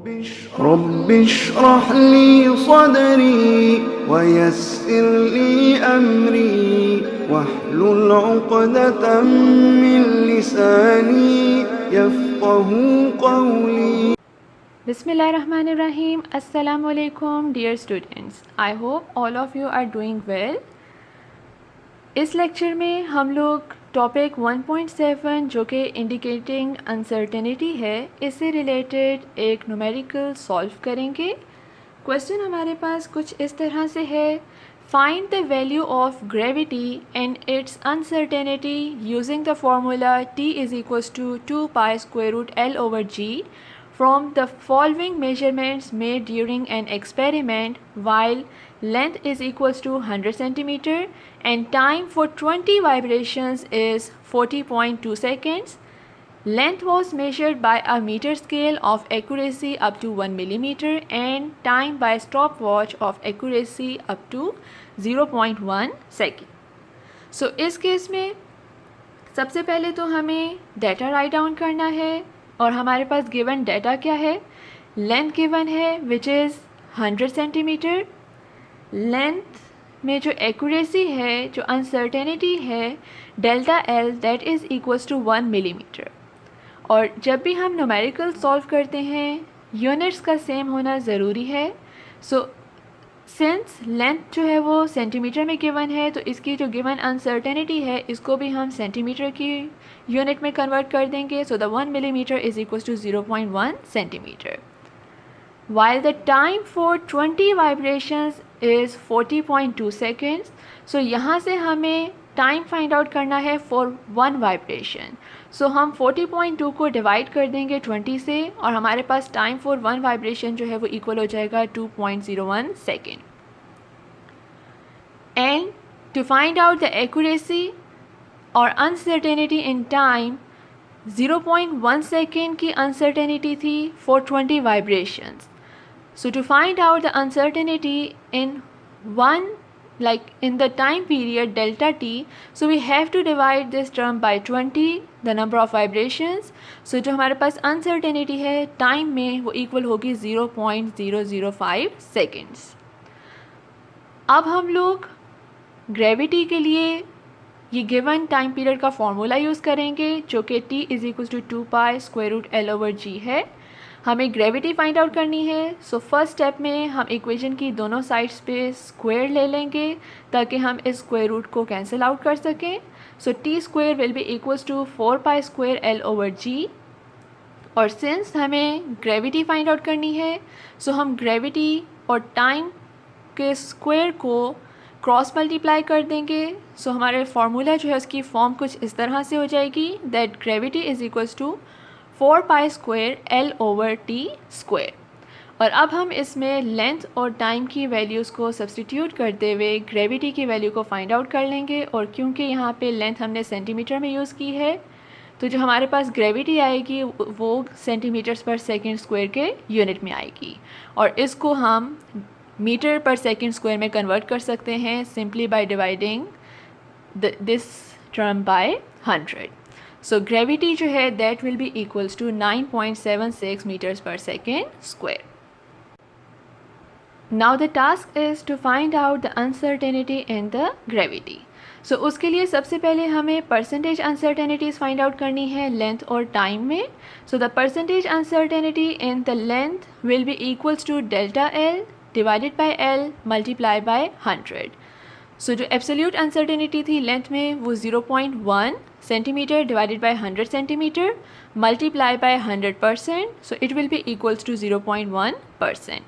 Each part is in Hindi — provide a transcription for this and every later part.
रब्बि इश्रह ली सदरी वयस्सिर ली अमरी वहलुल उक़दतम मिन लिसानी यफ़क़हू क़ौली। Bismillahirrahmanirrahim. Assalamu alaikum dear students. I hope all of you are doing well. इस लेक्चर में हम लोग टॉपिक 1.7 जो कि इंडिकेटिंग अनसर्टेनिटी है, इससे रिलेटेड एक न्यूमेरिकल सॉल्व करेंगे। क्वेश्चन हमारे पास कुछ इस तरह से है, find the value of gravity and its uncertainty using the formula T is equals to 2 pi square root L over G from the following measurements made during an experiment while length is equals to 100 centimeter and time for 20 vibrations is 40.2 seconds. Length was measured by a meter scale of accuracy up to 1 millimeter and time by stopwatch of accuracy up to 0.1 second. So इस केस में सबसे पहले तो हमें डेटा राइट डाउन करना है और हमारे पास गिवन डेटा क्या है, लेंथ गिवन है विच इज़ 100 सेंटीमीटर। लेंथ में जो एक्यूरेसी है, जो अनसर्टेनिटी है, delta L that is equals to 1 millimetre. और जब भी हम न्यूमेरिकल सॉल्व करते हैं यूनिट्स का सेम होना ज़रूरी है। सो सिंस लेंथ जो है वो सेंटीमीटर में गिवन है, तो इसकी जो गिवन अनसर्टेनिटी है इसको भी हम सेंटीमीटर की यूनिट में कन्वर्ट कर देंगे। So the 1 millimetre is equals to 0.1 centimetre. While the time for 20 vibrations is 40.2 seconds. So यहाँ से हमें टाइम फाइंड आउट करना है फॉर 1 वाइब्रेशन। सो हम 40.2 को डिवाइड कर देंगे 20 से और हमारे पास टाइम फॉर 1 वाइब्रेशन जो है वो इक्वल हो जाएगा 2.01 second. And to find out the accuracy और अनसर्टेनिटी इन टाइम, 0.1 सेकेंड की अनसर्टेनिटी थी for 20 vibrations. So to find out the uncertainty in in the time period delta t, so we have to divide this term by 20 the number of vibrations. so जो हमारे पास uncertainty है टाइम में वो इक्वल होगी 0.005 सेकेंड्स। अब हम लोग ग्रेविटी के लिए ये गिवन टाइम पीरियड का फॉर्मूला यूज़ करेंगे जो कि t is equal to 2 pi square root L over G है। हमें ग्रेविटी फाइंड आउट करनी है। सो फर्स्ट स्टेप में हम इक्वेशन की दोनों साइड्स पे स्क्वायर ले लेंगे ताकि हम इस स्क्वायर रूट को कैंसिल आउट कर सकें। So T square will be equals to 4 pi square L over G। और सिंस हमें ग्रेविटी फाइंड आउट करनी है, सो हम ग्रेविटी और टाइम के स्क्वायर को क्रॉस मल्टीप्लाई कर देंगे। सो हमारे फार्मूला जो है उसकी फॉर्म कुछ इस तरह से हो जाएगी, that gravity is equals to 4 pi square L over T square. और अब हम इसमें लेंथ और टाइम की वैल्यूज़ को सब्सटीट्यूट करते हुए ग्रेविटी की वैल्यू को फाइंड आउट कर लेंगे। और क्योंकि यहाँ पे लेंथ हमने सेंटीमीटर में यूज़ की है, तो जो हमारे पास ग्रेविटी आएगी वो सेंटीमीटर्स पर सेकेंड स्क्वायर के यूनिट में आएगी। और इसको हम मीटर पर सेकेंड स्क्वायर में कन्वर्ट कर सकते हैं simply by dividing this term by 100। So gravity जो है that will be equals to 9.76 metres per second square. Now the task is to find out the uncertainty in the gravity. So उसके लिए सबसे पहले हमें परसेंटेज अनसर्टेनिटीज़ फाइंड आउट करनी है लेंथ और टाइम में। So the percentage uncertainty in the length will be equals to delta L divided by L multiply by 100। So जो एब्सोल्यूट अनसर्टेनिटी थी लेंथ में वो 0.1 centimetre divided by 100 centimetre multiply by 100%, so it will be equals to 0.1%.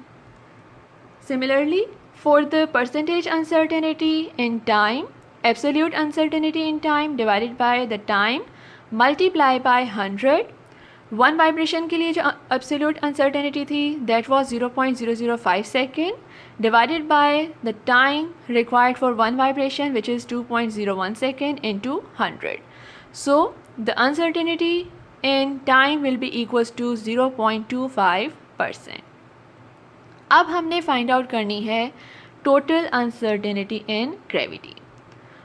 Similarly, for the percentage uncertainty in time, absolute uncertainty in time divided by the time multiply by 100. One vibration के लिए जो एब्सोल्यूट अनसर्टेनिटी थी that was 0.005 second divided by the time required for one vibration which is 2.01 second into 100. So the uncertainty in time will be equals to 0.25%. अब हमने फाइंड आउट करनी है टोटल अनसर्टेनिटी इन ग्रेविटी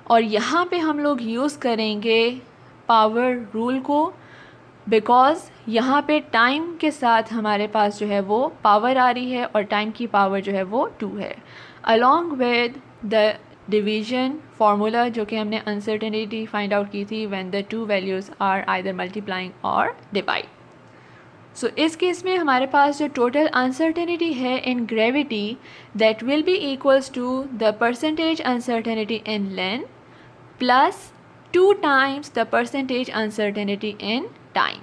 और यहाँ पे हम लोग यूज़ करेंगे पावर रूल को बिकॉज़ यहाँ पे टाइम के साथ हमारे पास जो है वो पावर आ रही है और टाइम की पावर जो है वो 2 है, along with the division formula जो कि हमने अनसर्टेनिटी फाइंड आउट की थी when the two values are either multiplying और डिवाइड। सो इस केस में हमारे पास जो टोटल अनसर्टेनिटी है in gravity that will be equals to the percentage uncertainty in length plus 2 times the percentage uncertainty in time.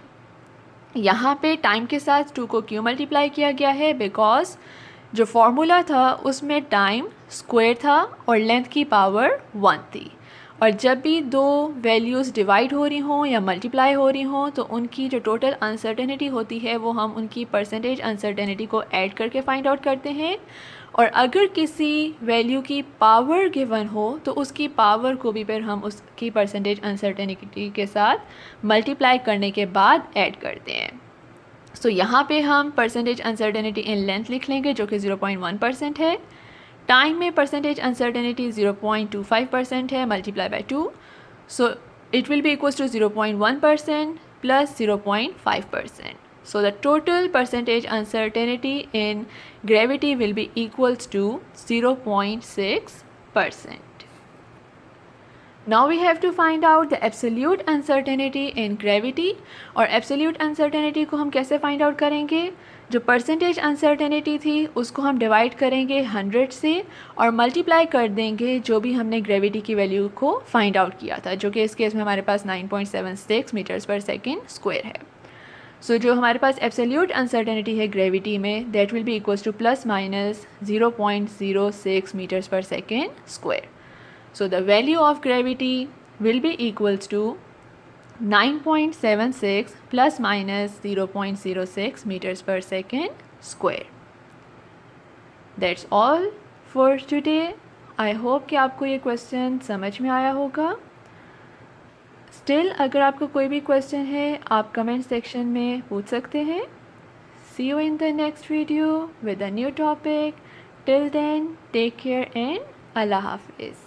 यहाँ पे टाइम के साथ 2 को क्यों मल्टीप्लाई किया गया है, बिकॉज जो फॉर्मूला था उसमें टाइम स्क्वायर था और लेंथ की पावर 1 थी, और जब भी दो वैल्यूज़ डिवाइड हो रही हों या मल्टीप्लाई हो रही हों तो उनकी जो टोटल अनसर्टेनिटी होती है वो हम उनकी परसेंटेज अनसर्टेनिटी को ऐड करके फाइंड आउट करते हैं, और अगर किसी वैल्यू की पावर गिवन हो तो उसकी पावर को भी फिर हम उसकी परसेंटेज अनसर्टेनिटी के साथ मल्टीप्लाई करने के बाद ऐड करते हैं। सो यहाँ पे हम परसेंटेज अनसर्टेनिटी इन लेंथ लिख लेंगे जो कि 0.1% है, टाइम में परसेंटेज अनसर्टेनिटी 0.25% है multiply by 2, so it will be equals to 0.1% plus 0.5%. So the total percentage uncertainty in gravity will be equals to 0.6%. Now we have to find out the absolute uncertainty in gravity, और absolute uncertainty को हम कैसे find out करेंगे, जो percentage uncertainty थी उसको हम divide करेंगे 100 से और multiply कर देंगे जो भी हमने gravity की value को find out किया था, जो कि इस केस में हमारे पास 9.76 मीटर्स पर सेकेंड स्क्वायर है। सो जो हमारे पास एब्सोल्यूट अनसर्टेनिटी है ग्रेविटी में that will be equals to plus minus 0.06 metres per second square. So the value of gravity will be equals to 9.76 plus minus 0.06 metres per second square. That's all for today. I hope कि आपको ये क्वेश्चन समझ में आया होगा। स्टिल अगर आपको कोई भी क्वेश्चन है आप कमेंट सेक्शन में पूछ सकते हैं। See you in the next video with a new topic. Till then take care and अल्लाह हाफिज़।